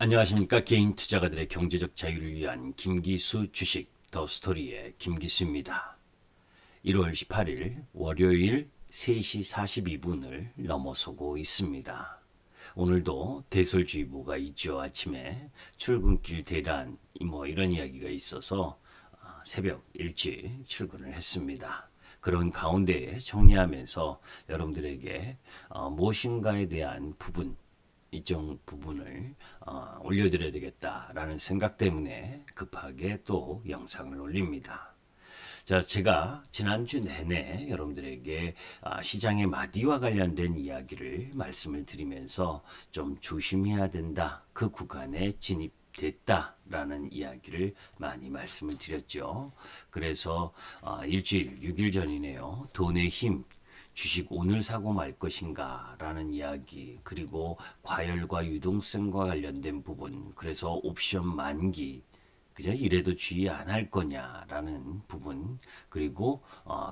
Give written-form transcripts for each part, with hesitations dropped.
안녕하십니까. 개인 투자가들의 경제적 자유를 위한 김기수 주식 더 스토리의 김기수입니다. 1월 18일 월요일 3시 42분을 넘어서고 있습니다. 오늘도 대설주의보가 있죠. 아침에 출근길 대란 이런 이야기가 있어서 새벽 일찍 출근을 했습니다. 그런 가운데 정리하면서 여러분들에게 무엇인가에 대한 부분, 일정 부분을 올려드려야 되겠다라는 생각 때문에 급하게 또 영상을 올립니다. 자, 제가 지난주 내내 여러분들에게 시장의 마디와 관련된 이야기를 말씀을 드리면서 좀 조심해야 된다. 그 구간에 진입됐다라는 이야기를 많이 말씀을 드렸죠. 그래서 일주일, 6일 전이네요. 돈의 힘, 주식 오늘 사고 말 것인가 라는 이야기, 그리고 과열과 유동성과 관련된 부분, 그래서 옵션 만기, 그죠? 이래도 주의 안 할 거냐라는 부분, 그리고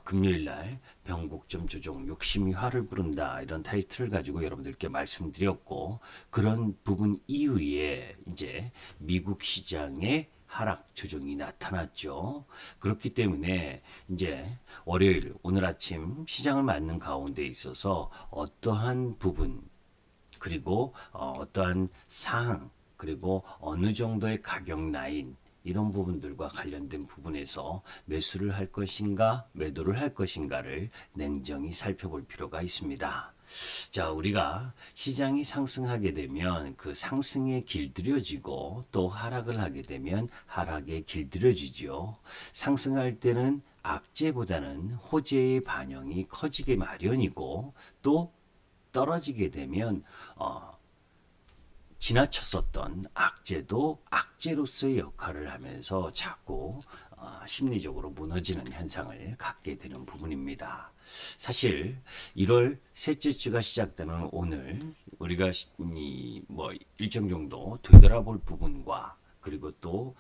금요일 날 변곡점 조정 욕심이 화를 부른다 이런 타이틀을 가지고 여러분들께 말씀드렸고, 그런 부분 이후에 이제 미국 시장의 하락 조정이 나타났죠. 그렇기 때문에 이제 월요일 오늘 아침 시장을 맞는 가운데 있어서 어떠한 부분, 그리고 어떠한 사항, 그리고 어느 정도의 가격 라인, 이런 부분들과 관련된 부분에서 매수를 할 것인가 매도를 할 것인가를 냉정히 살펴볼 필요가 있습니다. 자, 우리가 시장이 상승하게 되면 그 상승에 길들여지고, 또 하락을 하게 되면 하락에 길들여지죠. 상승할 때는 악재보다는 호재의 반영이 커지게 마련이고, 또 떨어지게 되면 지나쳤었던 악재도 악재로서의 역할을 하면서 자꾸 심리적으로 무너지는 현상을 갖게 되는 부분입니다. 사실 1월 셋째 주가 시작되는 오늘 우리가 일정 정도 되돌아볼 부분과, 그리고 또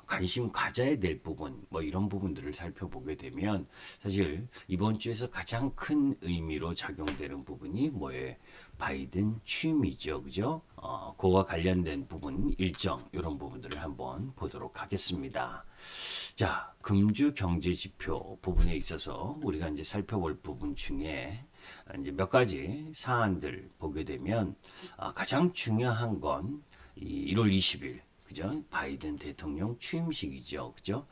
관심 가져야 될 부분, 이런 부분들을 살펴보게 되면 사실 이번 주에서 가장 큰 의미로 작용되는 부분이 뭐예요? 바이든 취임이죠, 그죠? 그와 관련된 부분 일정, 이런 부분들을 한번 보도록 하겠습니다. 자, 금주 경제 지표 부분에 있어서 우리가 이제 살펴볼 부분 중에 이제 몇 가지 사안들 보게 되면 가장 중요한 건 1월 20일, 그죠? 바이든 대통령 취임식이죠, 그죠?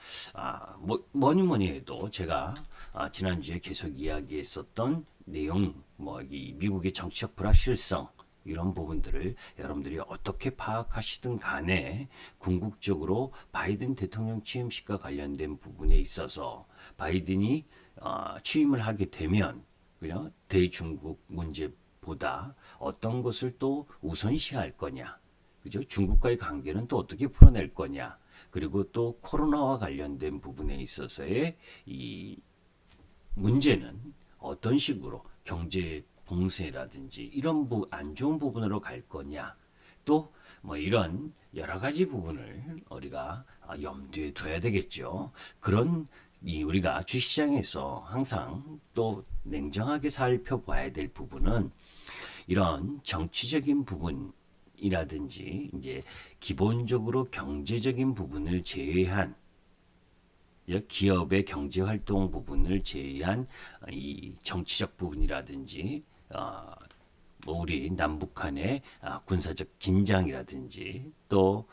뭐니 해도 제가 지난주에 계속 이야기했었던 내용, 이 미국의 정치적 불확실성, 이런 부분들을 여러분들이 어떻게 파악하시든 간에 궁극적으로 바이든 대통령 취임식과 관련된 부분에 있어서 바이든이 취임을 하게 되면, 그죠? 대중국 문제보다 어떤 것을 또 우선시할 거냐, 그죠? 중국과의 관계는 또 어떻게 풀어낼 거냐, 그리고 또 코로나와 관련된 부분에 있어서의 이 문제는 어떤 식으로 경제 봉쇄라든지 이런 안 좋은 부분으로 갈 거냐, 또 이런 여러 가지 부분을 우리가 염두에 둬야 되겠죠. 그런 우리가 주시장에서 항상 또 냉정하게 살펴봐야 될 부분은 이런 정치적인 부분이라든지 이제 기본적으로 경제적인 부분을 제외한, 기업의 경제활동 부분을 제외한 이 정치적 부분이라든지 우리 남북한의 군사적 긴장이라든지 또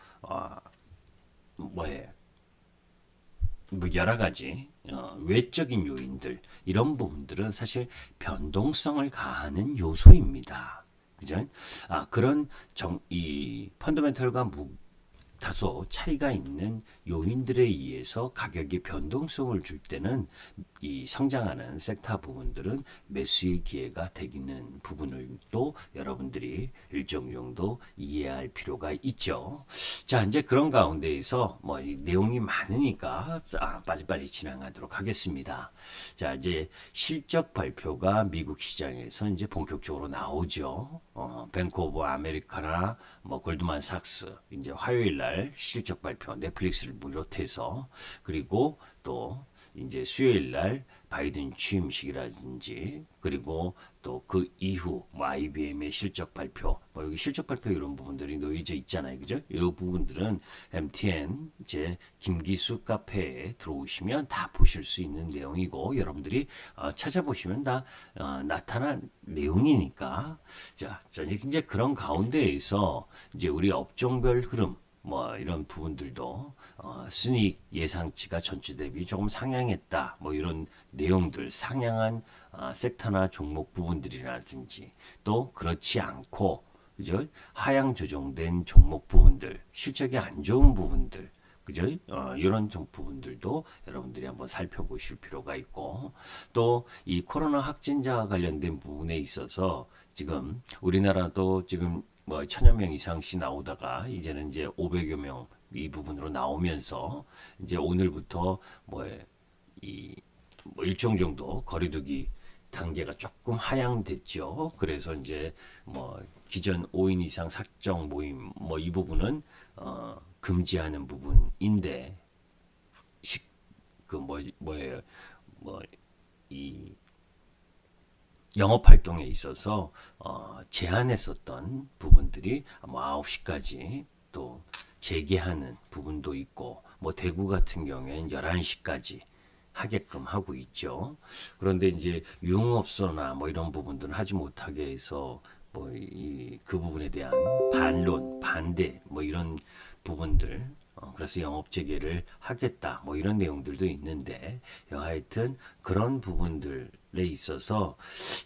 여러 가지 외적인 요인들, 이런 부분들은 사실 변동성을 가하는 요소입니다. 그죠? 그런 이 펀더멘털과 다소 차이가 있는 요인들에 의해서 가격이 변동성을 줄 때는 이 성장하는 섹터 부분들은 매수의 기회가 되기는 부분을 또 여러분들이 일정 정도 이해할 필요가 있죠. 자, 이제 그런 가운데에서 이 내용이 많으니까 빨리빨리 진행하도록 하겠습니다. 자, 이제 실적 발표가 미국 시장에서 이제 본격적으로 나오죠. 뱅크 오브 아메리카나, 골드만삭스, 이제 화요일 날 실적 발표, 넷플릭스를 비롯해서, 그리고 또 이제 수요일 날 바이든 취임식이라든지 그리고 또 그 이후 뭐 IBM의 실적 발표 뭐 여기 실적 발표 이런 부분들이 놓여져 있잖아요. 그죠? 이 부분들은 MTN 제 김기수 카페에 들어오시면 다 보실 수 있는 내용이고 여러분들이 찾아보시면 다 나타난 내용이니까 자 이제 그런 가운데에서 이제 우리 업종별 흐름 뭐 이런 부분들도 순이익 예상치가 전주 대비 조금 상향했다. 뭐 이런 내용들 상향한 섹터나 종목 부분들이라든지 또 그렇지 않고 그죠? 하향 조정된 종목 부분들, 실적이 안 좋은 부분들 그죠? 이런 부분들도 여러분들이 한번 살펴보실 필요가 있고 또 이 코로나 확진자 관련된 부분에 있어서 지금 우리나라도 지금 뭐 천여 명 이상씩 나오다가 이제는 이제 500여 명 이 부분으로 나오면서 이제 오늘부터 뭐 일정 정도 거리두기 단계가 조금 하향됐죠. 그래서 이제 뭐 기존 5인 이상 사적 모임 뭐 이 부분은 금지하는 부분인데 뭐예요? 이 영업 활동에 있어서 제한했었던 부분들이 뭐 9시까지 또 재개하는 부분도 있고 뭐 대구 같은 경우에는 11시까지 하게끔 하고 있죠. 그런데 이제 유흥업소나 뭐 이런 부분들은 하지 못하게 해서 뭐 그 부분에 대한 반론, 반대 뭐 이런 부분들 그래서 영업 재개를 하겠다 뭐 이런 내용들도 있는데 하여튼 그런 부분들에 있어서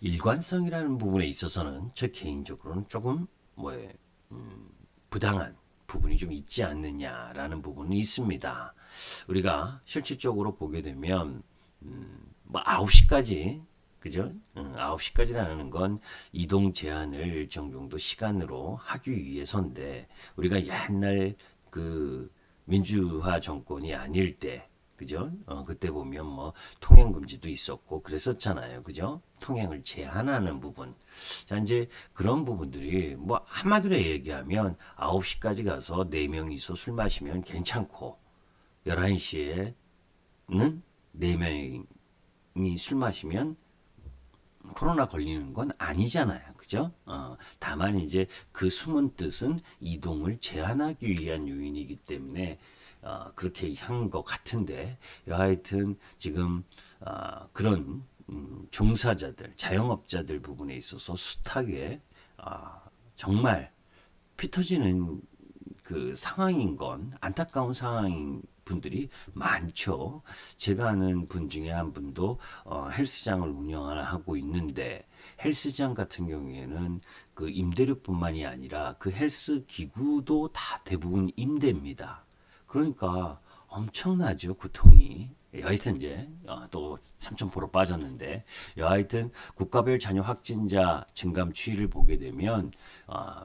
일관성이라는 부분에 있어서는 저 개인적으로는 조금 부당한 부분이 좀 있지 않느냐라는 부분이 있습니다. 우리가 실질적으로 보게 되면 뭐 9시까지 그죠? 9시까지라는 건 이동 제한을 일정 정도 시간으로 하기 위해서인데 우리가 옛날 그 민주화 정권이 아닐 때 그죠? 그때 보면 뭐 통행 금지도 있었고 그랬었잖아요. 그죠? 통행을 제한하는 부분. 자, 이제 그런 부분들이 뭐 한마디로 얘기하면 9시까지 가서 4명이서 술 마시면 괜찮고 11시에는 4명이 술 마시면 코로나 걸리는 건 아니잖아요. 그죠? 다만 이제 그 숨은 뜻은 이동을 제한하기 위한 요인이기 때문에 그렇게 한 것 같은데 하여튼 지금 그런 종사자들, 자영업자들 부분에 있어서 숱하게 정말 피 터지는 그 상황인 건 안타까운 상황인 분들이 많죠. 제가 아는 분 중에 한 분도 헬스장을 운영하고 있는데 헬스장 같은 경우에는 그 임대료뿐만이 아니라 그 헬스 기구도 다 대부분 임대입니다. 그러니까 엄청나죠, 고통이. 여하튼 이제 또 3,000% 빠졌는데 여하튼 국가별 잔여 확진자 증감 추이를 보게 되면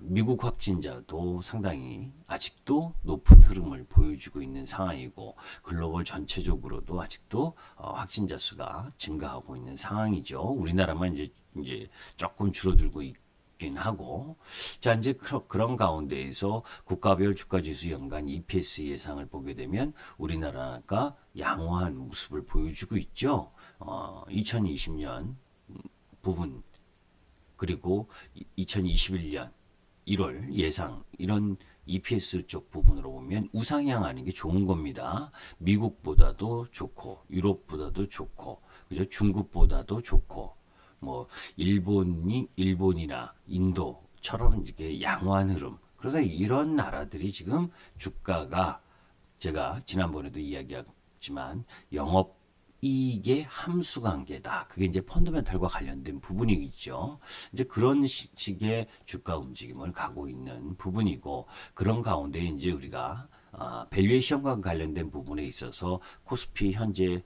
미국 확진자도 상당히 아직도 높은 흐름을 보여주고 있는 상황이고 글로벌 전체적으로도 아직도 확진자 수가 증가하고 있는 상황이죠. 우리나라만 이제 조금 줄어들고 있긴 하고 자 이제 그런 가운데에서 국가별 주가지수 연간 EPS 예상을 보게 되면 우리나라가 양호한 모습을 보여주고 있죠. 2020년 부분 그리고 2021년 1월 예상 이런 EPS 쪽 부분으로 보면 우상향하는 게 좋은 겁니다. 미국보다도 좋고 유럽보다도 좋고 그죠? 중국보다도 좋고 뭐 일본이나 인도처럼 이게 양호한 흐름. 그래서 이런 나라들이 지금 주가가 제가 지난번에도 이야기했지만 영업 이익의 함수 관계다. 그게 이제 펀더멘탈과 관련된 부분이겠죠. 이제 그런 식의 주가 움직임을 가고 있는 부분이고 그런 가운데 이제 우리가 밸류에이션과 관련된 부분에 있어서 코스피 현재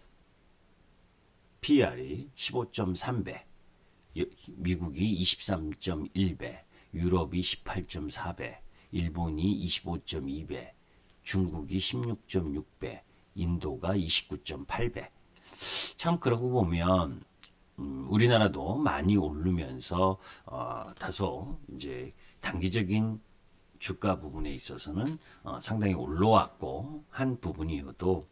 PR이 15.3배, 미국이 23.1배, 유럽이 18.4배, 일본이 25.2배, 중국이 16.6배, 인도가 29.8배. 참 그러고 보면 우리나라도 많이 오르면서 다소 이제 단기적인 주가 부분에 있어서는 상당히 올라왔고 한 부분이어도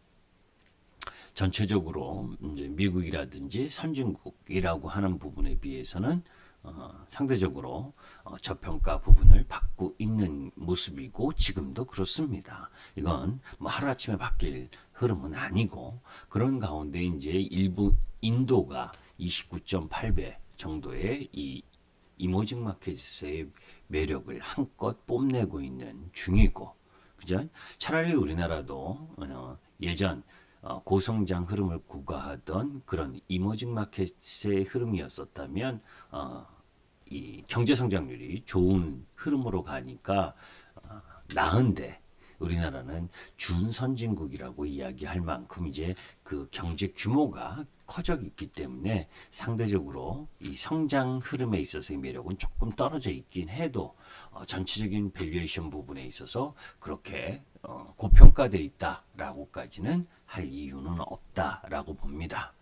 전체적으로 이제 미국이라든지 선진국이라고 하는 부분에 비해서는 상대적으로 저평가 부분을 받고 있는 모습이고 지금도 그렇습니다. 이건 뭐 하루아침에 바뀔 흐름은 아니고 그런 가운데 이제 인도가 29.8배 정도의 이 이머징 마켓에서의 매력을 한껏 뽐내고 있는 중이고, 그죠? 차라리 우리나라도 예전 고성장 흐름을 구가하던 그런 이머징 마켓의 흐름이었었다면 이 경제 성장률이 좋은 흐름으로 가니까 나은데 우리나라는 준선진국이라고 이야기할 만큼 이제 그 경제 규모가 커져 있기 때문에 상대적으로 이 성장 흐름에 있어서의 매력은 조금 떨어져 있긴 해도 전체적인 밸류에이션 부분에 있어서 그렇게 고평가되어 있다라고까지는 할 이유는 없다라고 봅니다.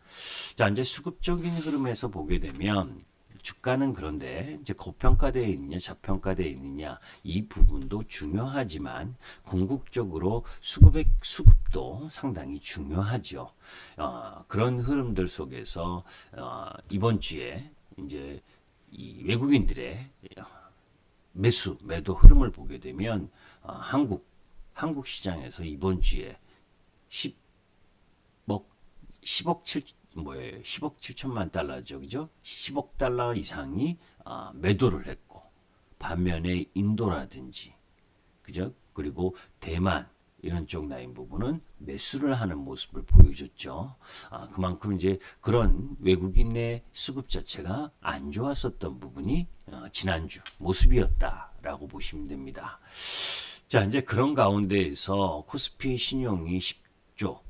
자, 이제 수급적인 흐름에서 보게 되면 주가는 그런데 이제 고평가되어 있느냐 저평가되어 있느냐 이 부분도 중요하지만 궁극적으로 수급도 상당히 중요하죠. 그런 흐름들 속에서 이번 주에 이제 이 외국인들의 매도 흐름을 보게 되면 한국 시장에서 이번 주에 10억 7천만 달러죠. 그죠? 10억 달러 이상이 매도를 했고 반면에 인도라든지 그죠? 그리고 대만 이런 쪽 라인 부분은 매수를 하는 모습을 보여줬죠. 그만큼 이제 그런 외국인의 수급 자체가 안 좋았었던 부분이 지난주 모습이었다라고 보시면 됩니다. 자, 이제 그런 가운데에서 코스피 신용이 10조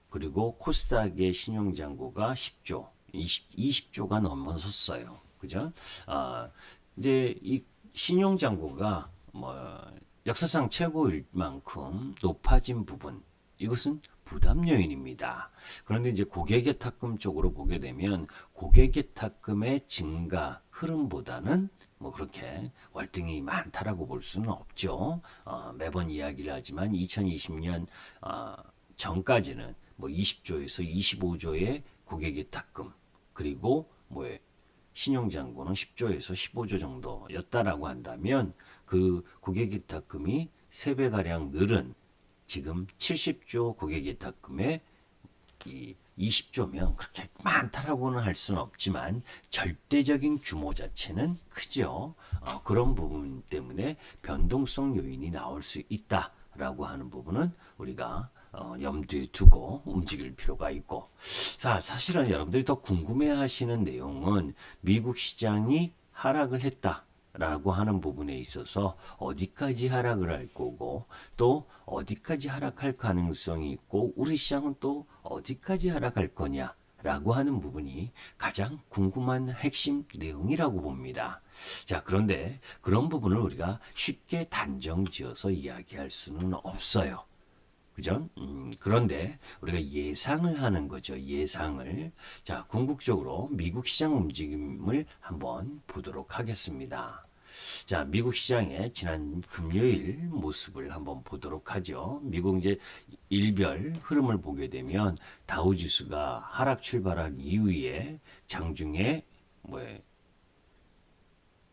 그리고 코스닥의 신용잔고가 10조, 20조가 넘어섰어요. 그죠? 이제 이 신용잔고가 역사상 최고일 만큼 높아진 부분, 이것은 부담 요인입니다. 그런데 이제 고객예탁금 쪽으로 보게 되면 고객예탁금의 증가 흐름보다는 그렇게 월등히 많다라고 볼 수는 없죠. 매번 이야기를 하지만 2020년 전까지는 20조에서 25조의 고객예탁금 그리고 신용잔고는 10조에서 15조 정도였다라고 한다면 그 고객예탁금이 3배가량 늘은 지금 70조 고객예탁금의 이 20조면 그렇게 많다라고는 할 수는 없지만 절대적인 규모 자체는 크죠. 그런 부분 때문에 변동성 요인이 나올 수 있다라고 하는 부분은 우리가 염두에 두고 움직일 필요가 있고, 자, 사실은 여러분들이 더 궁금해하시는 내용은 미국 시장이 하락을 했다라고 하는 부분에 있어서 어디까지 하락을 할 거고 또 어디까지 하락할 가능성이 있고 우리 시장은 또 어디까지 하락할 거냐라고 하는 부분이 가장 궁금한 핵심 내용이라고 봅니다. 자, 그런데 그런 부분을 우리가 쉽게 단정지어서 이야기할 수는 없어요. 그죠? 그런데 우리가 예상을 하는 거죠. 예상을. 자, 궁극적으로 미국 시장 움직임을 한번 보도록 하겠습니다. 자, 미국 시장의 지난 금요일 모습을 한번 보도록 하죠. 미국 이제 일별 흐름을 보게 되면 다우지수가 하락 출발한 이후에 장중에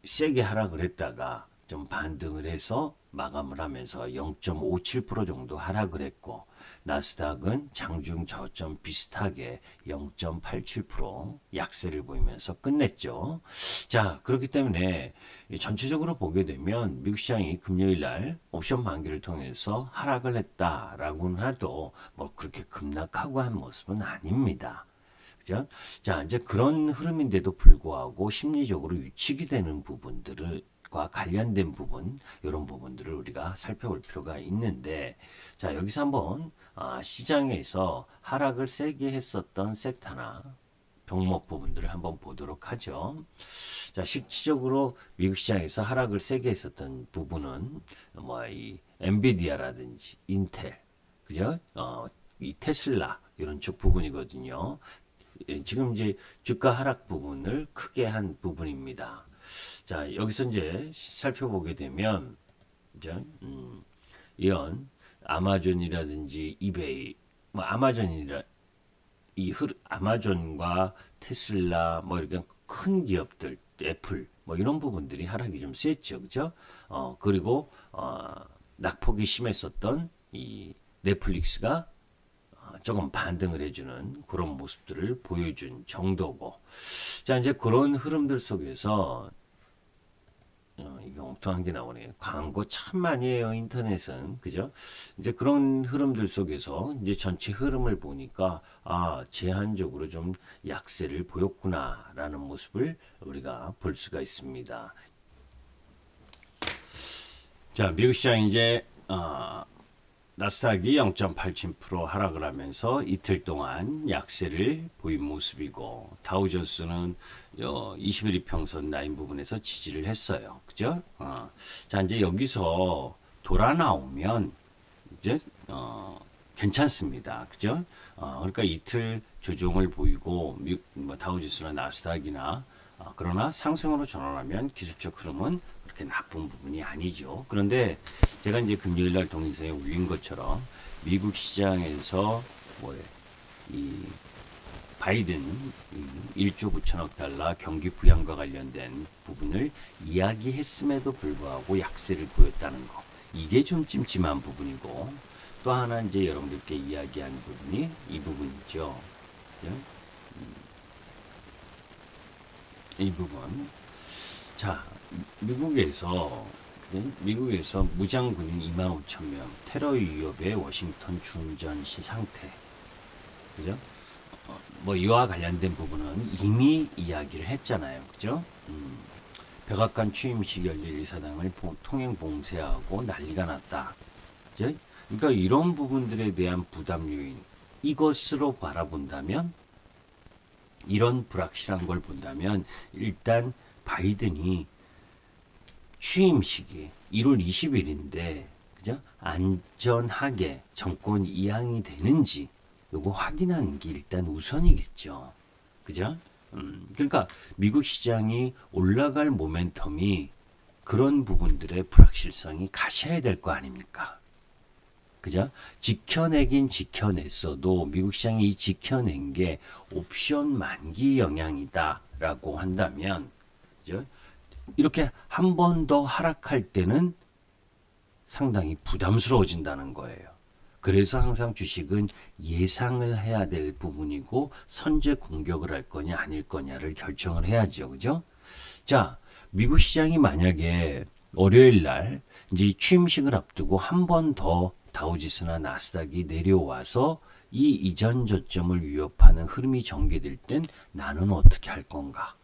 세게 하락을 했다가 좀 반등을 해서 마감을 하면서 0.57% 정도 하락을 했고 나스닥은 장중 저점 비슷하게 0.87% 약세를 보이면서 끝냈죠. 자, 그렇기 때문에 전체적으로 보게 되면 미국 시장이 금요일 날 옵션 만기를 통해서 하락을 했다라고는 해도 그렇게 급락하고 한 모습은 아닙니다. 그죠? 자, 이제 그런 흐름인데도 불구하고 심리적으로 유축이 되는 부분들과 관련된 부분, 이런 부분들을 우리가 살펴볼 필요가 있는데, 자, 여기서 한번 시장에서 하락을 세게 했었던 섹터나 종목 부분들을 한번 보도록 하죠. 자, 실질적으로 미국 시장에서 하락을 세게 했었던 부분은 이 엔비디아라든지 인텔, 그죠? 이 테슬라 이런 쪽 부분이거든요. 지금 이제 주가 하락 부분을 크게 한 부분입니다. 자, 여기서 이제 살펴보게 되면 이런 아마존이라든지 이베이, 아마존이라 아마존과 테슬라 뭐 이렇게 큰 기업들, 애플 뭐 이런 부분들이 하락이 좀 셌죠, 그죠? 그리고 낙폭이 심했었던 이 넷플릭스가 조금 반등을 해주는 그런 모습들을 보여준 정도고, 자 이제 그런 흐름들 속에서 이게 엉뚱한 게 나오네요. 광고 참 많이 해요, 인터넷은. 그죠? 이제 그런 흐름들 속에서 이제 전체 흐름을 보니까, 제한적으로 좀 약세를 보였구나라는 모습을 우리가 볼 수가 있습니다. 자, 미국 시장 이제, 나스닥이 0.87% 하락을 하면서 이틀 동안 약세를 보인 모습이고, 다우존스는 21 이평선 라인 부분에서 지지를 했어요. 그죠? 자, 이제 여기서 돌아 나오면 이제 괜찮습니다. 그죠? 그러니까 이틀 조정을 보이고 다우존스나 나스닥이나 그러나 상승으로 전환하면 기술적 흐름은 그렇게 나쁜 부분이 아니죠. 그런데 제가 이제 금요일 날 동영상에 올린 것처럼 미국 시장에서 이 바이든 1조 9천억 달러 경기 부양과 관련된 부분을 이야기했음에도 불구하고 약세를 보였다는 거, 이게 좀 찜찜한 부분이고, 또 하나 이제 여러분들께 이야기한 부분이 이 부분이죠. 이 부분. 자, 미국에서 무장군인 25,000명, 테러 위협의 워싱턴 중전시 상태, 그죠? 뭐 이와 관련된 부분은 이미 이야기를 했잖아요, 그죠? 백악관 취임식 열릴 의사당을 통행 봉쇄하고 난리가 났다, 그죠? 그러니까 이런 부분들에 대한 부담 요인, 이것으로 바라본다면, 이런 불확실한 걸 본다면 일단 바이든이 취임식이 1월 20일인데 그죠? 안전하게 정권 이양이 되는지 요거 확인하는 게 일단 우선이겠죠. 그죠? 그러니까 미국 시장이 올라갈 모멘텀이 그런 부분들의 불확실성이 가셔야 될 거 아닙니까? 그죠? 지켜내긴 지켜냈어도 미국 시장이 이 지켜낸 게 옵션 만기 영향이다라고 한다면, 그죠? 이렇게 한 번 더 하락할 때는 상당히 부담스러워진다는 거예요. 그래서 항상 주식은 예상을 해야 될 부분이고 선제 공격을 할 거냐 아닐 거냐를 결정을 해야죠. 그죠? 자, 미국 시장이 만약에 월요일 날 이제 취임식을 앞두고 한 번 더 다우지수나 나스닥이 내려와서 이 이전 저점을 위협하는 흐름이 전개될 땐 나는 어떻게 할 건가?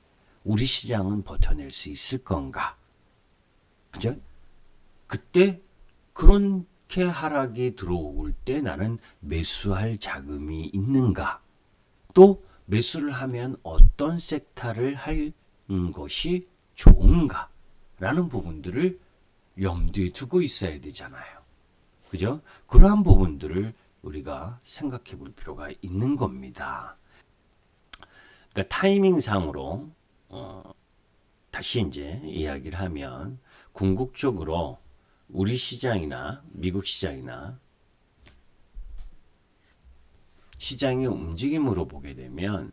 우리 시장은 버텨낼 수 있을 건가? 그죠? 그때 그렇게 하락이 들어올 때 나는 매수할 자금이 있는가? 또 매수를 하면 어떤 섹터를 할 것이 좋은가? 라는 부분들을 염두에 두고 있어야 되잖아요. 그죠? 그러한 부분들을 우리가 생각해 볼 필요가 있는 겁니다. 그러니까 타이밍상으로 다시 이제 이야기를 하면 궁극적으로 우리 시장이나 미국 시장이나 시장의 움직임으로 보게 되면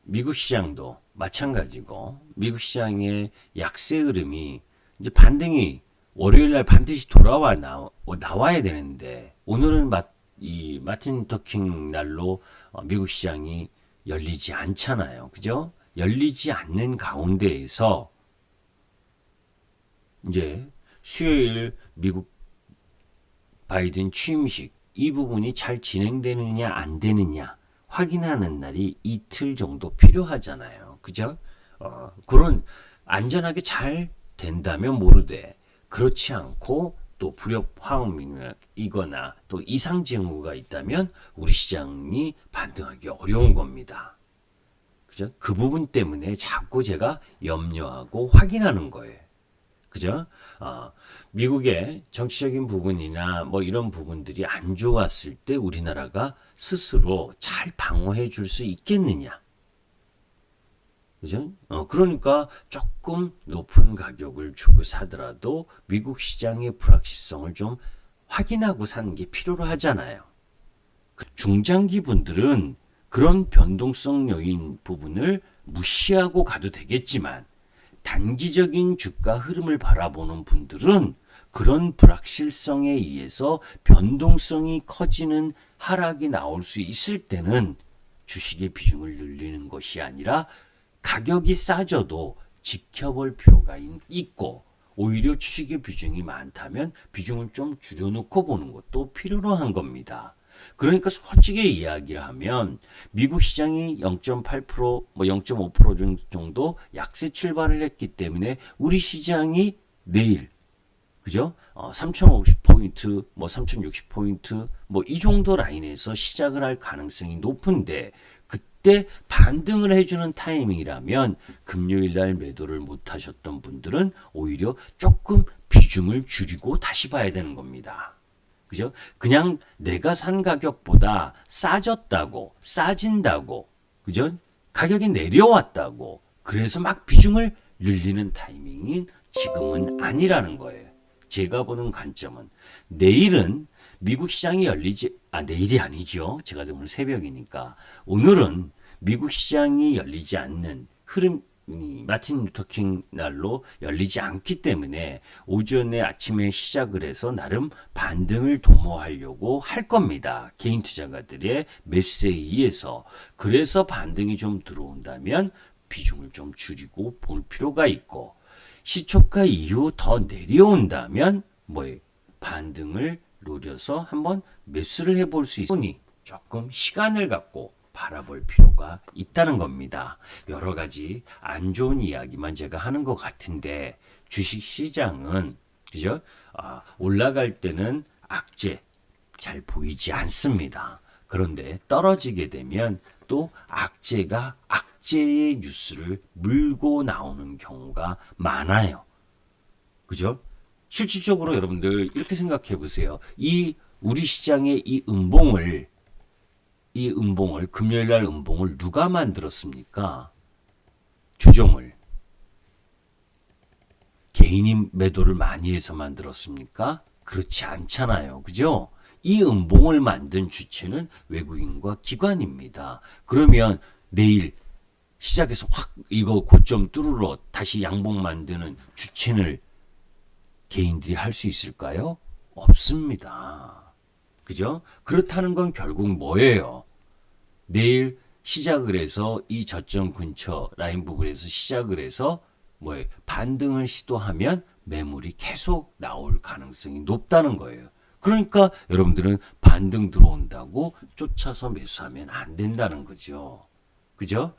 미국 시장도 마찬가지고 미국 시장의 약세 흐름이 이제 반등이 월요일날 반드시 나와야 되는데 오늘은 이 마틴 루터 킹 날로 미국 시장이 열리지 않잖아요. 그죠? 열리지 않는 가운데에서 이제 수요일 미국 바이든 취임식 이 부분이 잘 진행되느냐 안 되느냐 확인하는 날이 이틀 정도 필요하잖아요. 그죠? 그런 안전하게 잘 된다면 모르되 그렇지 않고 또 불협 화음이거나 또 이상 징후가 있다면 우리 시장이 반등하기 어려운 겁니다. 그죠? 그 부분 때문에 자꾸 제가 염려하고 확인하는 거예요. 그죠? 미국의 정치적인 부분이나 뭐 이런 부분들이 안 좋았을 때 우리나라가 스스로 잘 방어해 줄 수 있겠느냐? 그죠? 그러니까 조금 높은 가격을 주고 사더라도 미국 시장의 불확실성을 좀 확인하고 사는 게 필요로 하잖아요. 중장기 분들은 그런 변동성 요인 부분을 무시하고 가도 되겠지만 단기적인 주가 흐름을 바라보는 분들은 그런 불확실성에 의해서 변동성이 커지는 하락이 나올 수 있을 때는 주식의 비중을 늘리는 것이 아니라 가격이 싸져도 지켜볼 필요가 있고, 오히려 주식의 비중이 많다면 비중을 좀 줄여놓고 보는 것도 필요로 한 겁니다. 그러니까 솔직히 이야기를 하면 미국 시장이 0.8%, 뭐 0.5% 정도 약세 출발을 했기 때문에 우리 시장이 내일, 그죠? 3050포인트, 뭐 3060포인트, 뭐 이 정도 라인에서 시작을 할 가능성이 높은데, 그때 반등을 해주는 타이밍이라면 금요일 날 매도를 못 하셨던 분들은 오히려 조금 비중을 줄이고 다시 봐야 되는 겁니다. 그죠? 그냥 내가 산 가격보다 싸졌다고, 싸진다고, 그죠? 가격이 내려왔다고, 그래서 막 비중을 늘리는 타이밍인 지금은 아니라는 거예요. 제가 보는 관점은 내일은 미국 시장이 내일이 아니죠. 제가 오늘 새벽이니까. 오늘은 미국 시장이 열리지 않는 마틴 루터킹 날로 열리지 않기 때문에 오전에 아침에 시작을 해서 나름 반등을 도모하려고 할 겁니다. 개인 투자가들의 매수세에 의해서. 그래서 반등이 좀 들어온다면 비중을 좀 줄이고 볼 필요가 있고, 시초가 이후 더 내려온다면 반등을 노려서 한번 매수를 해볼 수 있으니 조금 시간을 갖고 바라볼 필요가 있다는 겁니다. 여러 가지 안 좋은 이야기만 제가 하는 것 같은데, 주식시장은 그죠? 올라갈 때는 악재 잘 보이지 않습니다. 그런데 떨어지게 되면 또 악재의 뉴스를 물고 나오는 경우가 많아요. 그죠? 실질적으로 여러분들 이렇게 생각해 보세요. 우리 시장의 이 음봉을 금요일 날 음봉을 누가 만들었습니까? 조정을 개인이 매도를 많이 해서 만들었습니까? 그렇지 않잖아요. 그죠? 이 음봉을 만든 주체는 외국인과 기관입니다. 그러면 내일 시작해서 확 이거 고점 뚫으러 다시 양봉 만드는 주체를 개인들이 할 수 있을까요? 없습니다. 그죠? 그렇다는 건 결국 뭐예요? 내일 시작을 해서 이 저점 근처 라인 부분에서 시작을 해서 반등을 시도하면 매물이 계속 나올 가능성이 높다는 거예요. 그러니까 여러분들은 반등 들어온다고 쫓아서 매수하면 안 된다는 거죠. 그죠?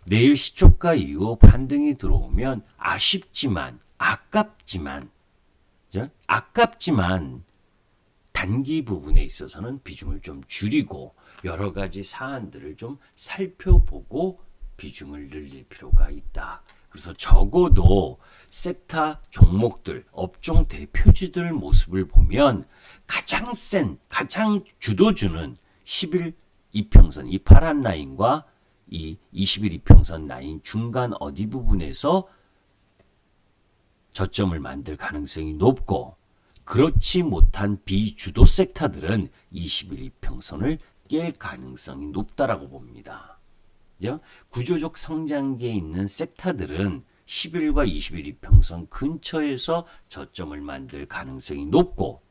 내일 시초가 이후 반등이 들어오면 아깝지만 단기 부분에 있어서는 비중을 좀 줄이고 여러 가지 사안들을 좀 살펴보고 비중을 늘릴 필요가 있다. 그래서 적어도 섹터 종목들, 업종 대표주들 모습을 보면 가장 주도주는 10일 이평선, 이 파란 라인과 이 20일 이평선 라인 중간 어디 부분에서 저점을 만들 가능성이 높고, 그렇지 못한 비주도 섹터들은 20일 이평선을 깰 가능성이 높다라고 봅니다. 구조적 성장기에 있는 섹터들은 10일과 20일 이평선 근처에서 저점을 만들 가능성이 높고,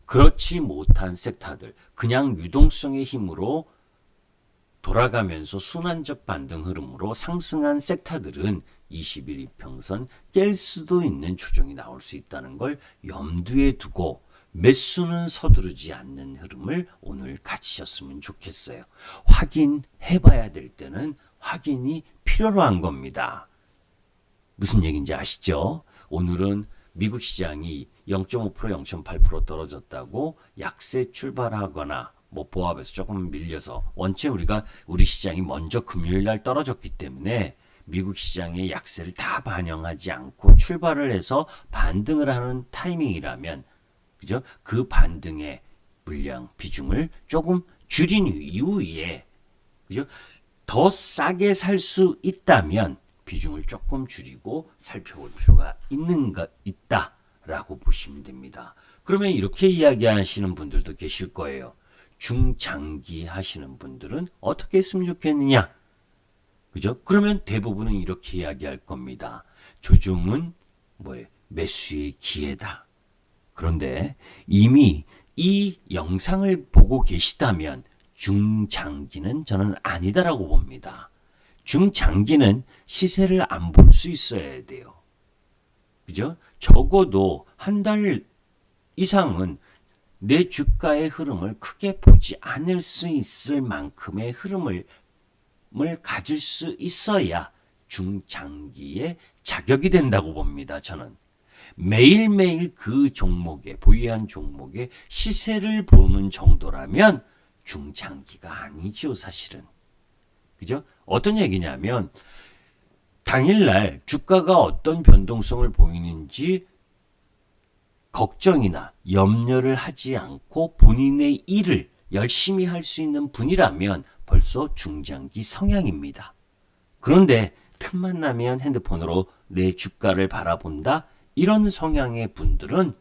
그렇지 못한 섹터들, 그냥 유동성의 힘으로 돌아가면서 순환적 반등 흐름으로 상승한 섹터들은 20일 이평선 깰 수도 있는 조정이 나올 수 있다는 걸 염두에 두고 매수는 서두르지 않는 흐름을 오늘 가지셨으면 좋겠어요. 확인해 봐야 될 때는 확인이 필요로 한 겁니다. 무슨 얘기인지 아시죠? 오늘은 미국 시장이 0.5%, 0.8% 떨어졌다고 약세 출발하거나 보합에서 조금 밀려서, 원체 우리 시장이 먼저 금요일 날 떨어졌기 때문에 미국 시장의 약세를 다 반영하지 않고 출발을 해서 반등을 하는 타이밍이라면, 그죠? 그 반등의 물량 비중을 조금 줄인 이후에, 그죠? 더 싸게 살 수 있다면 비중을 조금 줄이고 살펴볼 필요가 있다라고 보시면 됩니다. 그러면 이렇게 이야기하시는 분들도 계실 거예요. 중장기 하시는 분들은 어떻게 했으면 좋겠느냐? 그죠? 그러면 대부분은 이렇게 이야기할 겁니다. 조종은 매수의 기회다. 그런데 이미 이 영상을 보고 계시다면 중장기는 저는 아니다라고 봅니다. 중장기는 시세를 안 볼 수 있어야 돼요. 그죠? 적어도 한 달 이상은 내 주가의 흐름을 크게 보지 않을 수 있을 만큼의 흐름을 가질 수 있어야 중장기의 자격이 된다고 봅니다. 저는 매일매일 그 종목에 보유한 종목의 시세를 보는 정도라면 중장기가 아니죠, 사실은. 그죠? 어떤 얘기냐면 당일날 주가가 어떤 변동성을 보이는지 걱정이나 염려를 하지 않고 본인의 일을 열심히 할 수 있는 분이라면 벌써 중장기 성향입니다. 그런데 틈만 나면 핸드폰으로 내 주가를 바라본다? 이런 성향의 분들은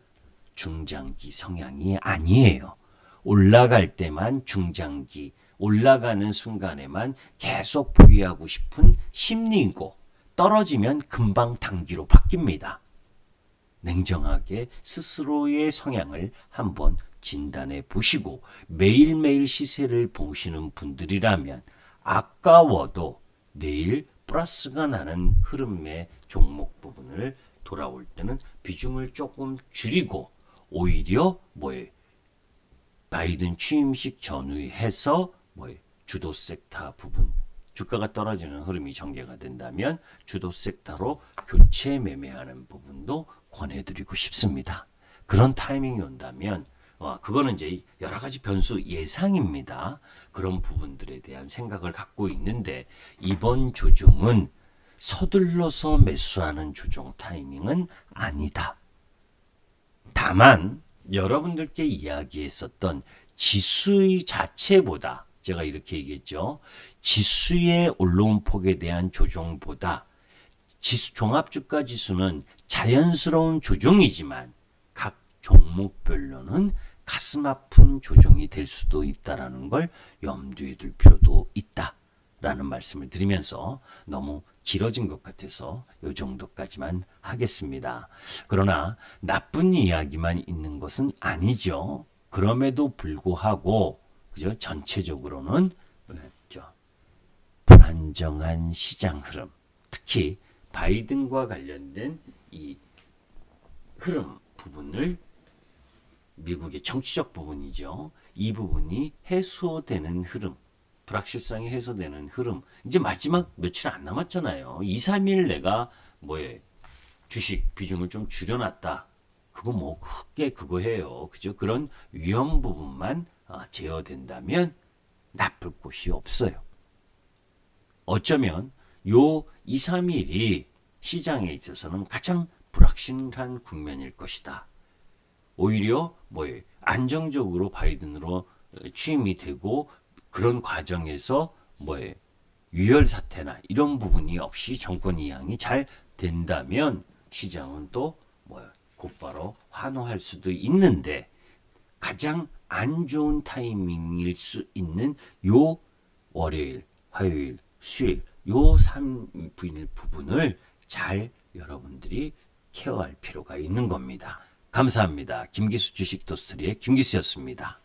중장기 성향이 아니에요. 올라갈 때만 중장기, 올라가는 순간에만 계속 보유하고 싶은 심리이고 떨어지면 금방 단기로 바뀝니다. 냉정하게 스스로의 성향을 한번 진단해 보시고 매일매일 시세를 보시는 분들이라면 아까워도 내일 플러스가 나는 흐름의 종목 부분을 돌아올 때는 비중을 조금 줄이고 오히려 바이든 취임식 전후해서 주도 섹터 부분 주가가 떨어지는 흐름이 전개가 된다면 주도 섹터로 교체 매매하는 부분도 권해드리고 싶습니다. 그런 타이밍이 온다면 그거는 이제 여러 가지 변수 예상입니다. 그런 부분들에 대한 생각을 갖고 있는데 이번 조종은 서둘러서 매수하는 조종 타이밍은 아니다. 다만 여러분들께 이야기했었던 지수의 자체보다 제가 이렇게 얘기했죠. 지수의 올라온 폭에 대한 조종보다 종합주가 지수는 자연스러운 조종이지만 각 종목별로는 가슴 아픈 조종이 될 수도 있다라는 걸 염두에 둘 필요도 있다라는 말씀을 드리면서 너무 길어진 것 같아서 이 정도까지만 하겠습니다. 그러나 나쁜 이야기만 있는 것은 아니죠. 그럼에도 불구하고 그죠? 전체적으로는 불안정한 시장 흐름, 특히 바이든과 관련된 이 흐름 부분을 미국의 정치적 부분이죠. 이 부분이 해소되는 흐름, 불확실성이 해소되는 흐름. 이제 마지막 며칠 안 남았잖아요. 2, 3일 내가 주식 비중을 좀 줄여놨다. 그거 크게 그거 해요. 그죠? 그런 위험 부분만 제어된다면 나쁠 곳이 없어요. 어쩌면 요 2, 3일이 시장에 있어서는 가장 불확실한 국면일 것이다. 오히려 안정적으로 바이든으로 취임이 되고 그런 과정에서 유혈 사태나 이런 부분이 없이 정권 이양이 잘 된다면 시장은 또 곧바로 환호할 수도 있는데 가장 안 좋은 타이밍일 수 있는 요 월요일, 화요일, 수요일 요 3분일 부분을 잘 여러분들이 케어할 필요가 있는 겁니다. 감사합니다. 김기수 주식 도스토리의 김기수였습니다.